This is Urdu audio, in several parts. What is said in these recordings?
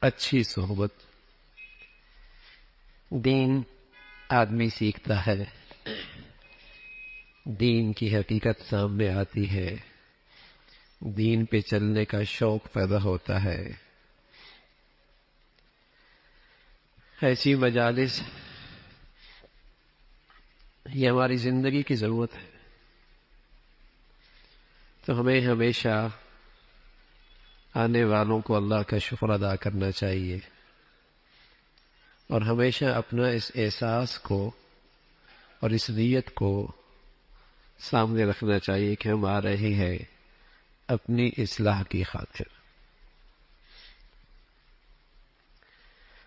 اچھی صحبت دین آدمی سیکھتا ہے، دین کی حقیقت سامنے آتی ہے، دین پہ چلنے کا شوق پیدا ہوتا ہے۔ ایسی مجالس یہ ہماری زندگی کی ضرورت ہے، تو ہمیں ہمیشہ آنے والوں کو اللہ کا شکر ادا کرنا چاہیے، اور ہمیشہ اپنا اس احساس کو اور اس نیت کو سامنے رکھنا چاہیے کہ ہم آ رہے ہیں اپنی اصلاح کی خاطر۔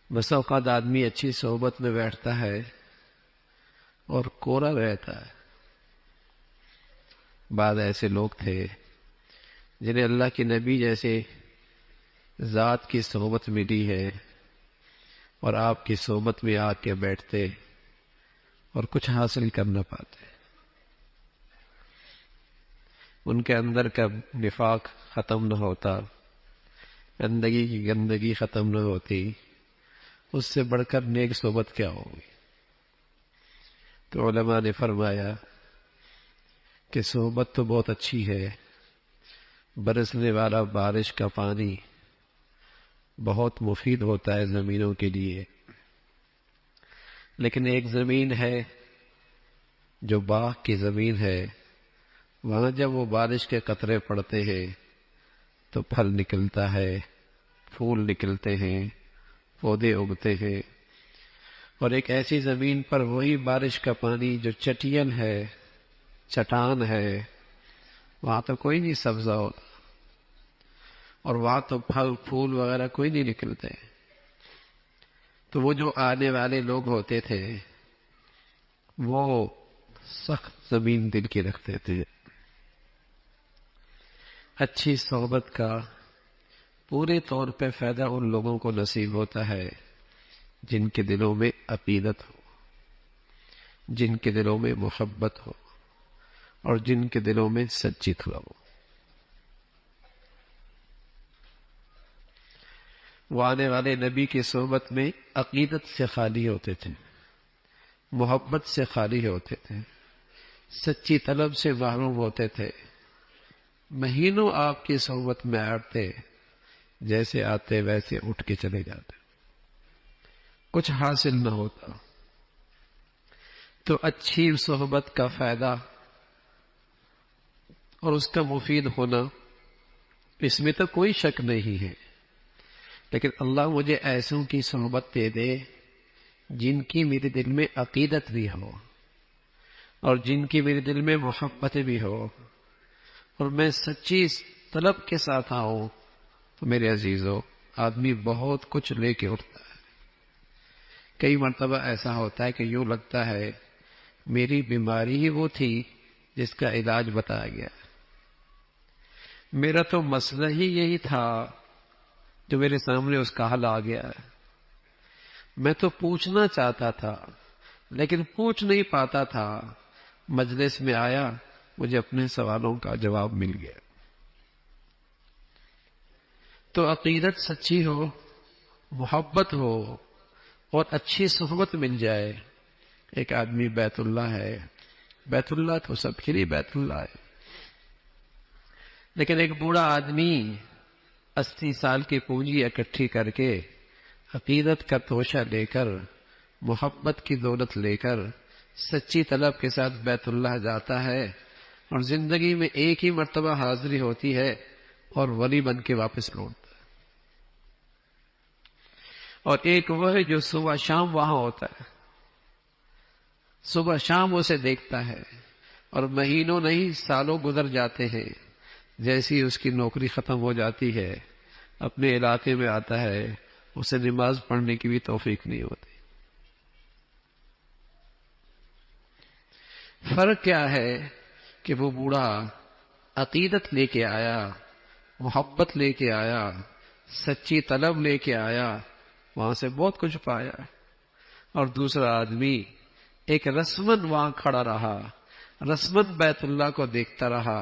بس اوقات آدمی اچھی صحبت میں بیٹھتا ہے اور کورا رہتا ہے۔ بعض ایسے لوگ تھے جنہیں اللہ کے نبی جیسے ذات کی صحبت ملی ہے، اور آپ کی صحبت میں آ کے بیٹھتے اور کچھ حاصل کر نہ پاتے۔ ان کے اندر کا نفاق ختم نہ ہوتا، گندگی کی گندگی ختم نہ ہوتی، اس سے بڑھ کر نیک صحبت کیا ہوگی؟ تو علماء نے فرمایا کہ صحبت تو بہت اچھی ہے، برسنے والا بارش کا پانی بہت مفید ہوتا ہے زمینوں کے لیے، لیکن ایک زمین ہے جو باغ کی زمین ہے، وہاں جب وہ بارش کے قطرے پڑتے ہیں تو پھل نکلتا ہے، پھول نکلتے ہیں، پودے اگتے ہیں۔ اور ایک ایسی زمین پر وہی بارش کا پانی جو چٹیل ہے، چٹان ہے، وہاں تو کوئی نہیں سبزہ ہوتا، اور وہاں تو پھل پھول وغیرہ کوئی نہیں نکلتے۔ تو وہ جو آنے والے لوگ ہوتے تھے وہ سخت زمین دل کی رکھتے تھے۔ اچھی صحبت کا پورے طور پہ فائدہ ان لوگوں کو نصیب ہوتا ہے جن کے دلوں میں عقیدت ہو، جن کے دلوں میں محبت ہو، اور جن کے دلوں میں سچی طلب ہو۔ وہ آنے والے نبی کی صحبت میں عقیدت سے خالی ہوتے تھے، محبت سے خالی ہوتے تھے، سچی طلب سے محروم ہوتے تھے۔ مہینوں آپ کی صحبت میں آتے، جیسے آتے ویسے اٹھ کے چلے جاتے، کچھ حاصل نہ ہوتا۔ تو اچھی صحبت کا فائدہ اور اس کا مفید ہونا، اس میں تو کوئی شک نہیں ہے، لیکن اللہ مجھے ایسوں کی صحبت دے دے جن کی میرے دل میں عقیدت بھی ہو، اور جن کی میرے دل میں محبت بھی ہو، اور میں سچی طلب کے ساتھ آؤں، تو میرے عزیزو آدمی بہت کچھ لے کے اٹھتا ہے۔ کئی مرتبہ ایسا ہوتا ہے کہ یوں لگتا ہے میری بیماری ہی وہ تھی جس کا علاج بتایا گیا، میرا تو مسئلہ ہی یہی تھا جو میرے سامنے اس کا حل آ گیا ہے۔ میں تو پوچھنا چاہتا تھا لیکن پوچھ نہیں پاتا تھا، مجلس میں آیا، مجھے اپنے سوالوں کا جواب مل گیا۔ تو عقیدت سچی ہو، محبت ہو، اور اچھی صحبت مل جائے۔ ایک آدمی بیت اللہ ہے، بیت اللہ تو سب کے لیے بیت اللہ ہے، لیکن ایک بوڑھا آدمی 80 سال کی پونجی اکٹھی کر کے، عقیدت کا توشہ لے کر، محبت کی دولت لے کر، سچی طلب کے ساتھ بیت اللہ جاتا ہے، اور زندگی میں ایک ہی مرتبہ حاضری ہوتی ہے اور ولی بن کے واپس لوٹتا ہے۔ اور ایک وہ ہے جو صبح شام وہاں ہوتا ہے، صبح شام اسے دیکھتا ہے، اور مہینوں نہیں سالوں گزر جاتے ہیں، جیسی اس کی نوکری ختم ہو جاتی ہے اپنے علاقے میں آتا ہے، اسے نماز پڑھنے کی بھی توفیق نہیں ہوتی۔ فرق کیا ہے کہ وہ بوڑھا عقیدت لے کے آیا، محبت لے کے آیا، سچی طلب لے کے آیا، وہاں سے بہت کچھ پایا، اور دوسرا آدمی ایک رسمن وہاں کھڑا رہا، رسمن بیت اللہ کو دیکھتا رہا،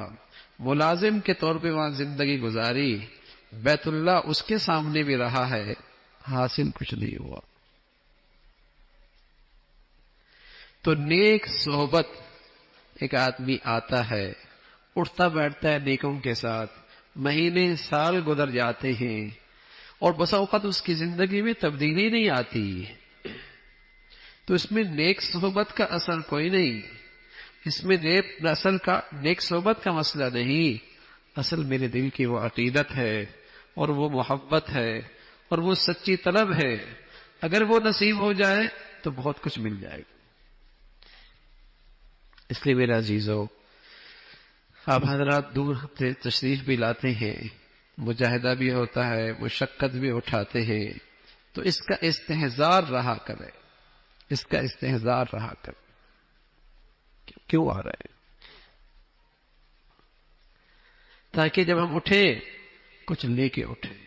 ملازم کے طور پہ وہاں زندگی گزاری، بیت اللہ اس کے سامنے بھی رہا ہے، حاصل کچھ نہیں ہوا۔ تو نیک صحبت، ایک آدمی آتا ہے، اٹھتا بیٹھتا ہے نیکوں کے ساتھ، مہینے سال گزر جاتے ہیں اور بسا اوقات اس کی زندگی میں تبدیلی نہیں آتی، تو اس میں نیک صحبت کا اثر کوئی نہیں، اس میں نیک صحبت کا مسئلہ نہیں، اصل میرے دل کی وہ عقیدت ہے اور وہ محبت ہے اور وہ سچی طلب ہے، اگر وہ نصیب ہو جائے تو بہت کچھ مل جائے گا۔ اس لیے میرے عزیزو، آپ حضرات دور سے تشریف بھی لاتے ہیں، مجاہدہ بھی ہوتا ہے، مشقت بھی اٹھاتے ہیں، تو اس کا استحضار رہا کرے، اس کا استحضار رہا کرے۔ کیوں آ رہے ہیں؟ تاکہ جب ہم اٹھیں کچھ لے کے اٹھیں،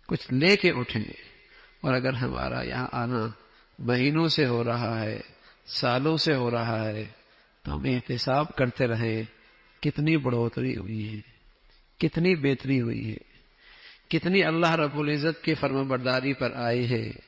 کچھ لے کے اٹھیں۔ اور اگر ہمارا یہاں آنا مہینوں سے ہو رہا ہے، سالوں سے ہو رہا ہے، تو ہم احتساب کرتے رہیں کتنی بڑھوتری ہوئی ہے، کتنی بہتری ہوئی ہے، کتنی اللہ رب العزت کی فرمانبرداری پر آئے ہیں۔